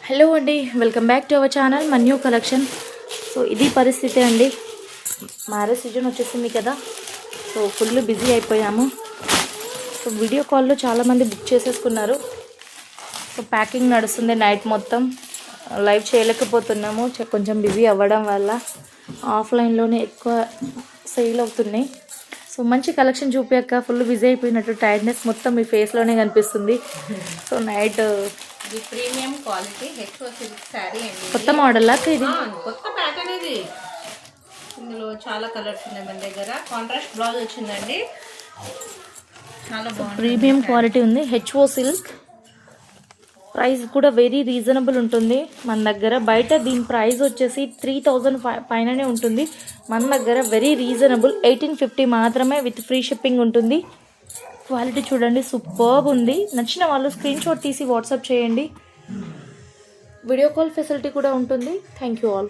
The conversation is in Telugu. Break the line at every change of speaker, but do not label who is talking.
హలో అండి, welcome back to our channel మన న్యూ కలెక్షన్. సో ఇది పరిస్థితి అండి. మ్యారేజ్ సీజన్ వచ్చేసింది కదా, సో ఫుల్ బిజీ అయిపోయాము. సో వీడియో కాల్లో చాలామంది బుక్ చేసేసుకున్నారు. సో ప్యాకింగ్ నడుస్తుంది నైట్ మొత్తం. లైవ్ చేయలేకపోతున్నాము, కొంచెం బిజీ అవ్వడం వల్ల. ఆఫ్లైన్లోనే ఎక్కువ సేల్ అవుతున్నాయి. సో మంచి కలెక్షన్ చూపించాక ఫుల్ బిజీ అయిపోయినట్టు టైర్డ్నెస్ మొత్తం మీ ఫేస్లోనే కనిపిస్తుంది. సో నైట్
ఇది premium quality HO silk sari అండి.
కొత్త మోడల్ లాగా ఇది
కొత్త ప్యాటర్న్ ఇది. ఇందులో చాలా కలర్స్ ఉన్నాయి మన దగ్గర. కాంట్రాస్ట్ బ్లౌజ్ వచ్చిందండి, చాలా బాగుంది.
ప్రీమియం క్వాలిటీ ఉంది, హెచ్ఓ సిల్క్. ప్రైస్ కూడా వెరీ రీజనబుల్ ఉంటుంది మన దగ్గర. బయట దీని ప్రైస్ వచ్చేసి 3000 పైననే ఉంటుంది. మన దగ్గర వెరీ రీజనబుల్ 1850 మాత్రమే, విత్ ఫ్రీ షిప్పింగ్ ఉంటుంది. క్వాలిటీ చూడండి, సూపర్బ్ ఉంది. నచ్చిన వాళ్ళు స్క్రీన్ షాట్ తీసి వాట్సాప్ చేయండి. వీడియో కాల్ ఫెసిలిటీ కూడా ఉంటుంది. Thank you all.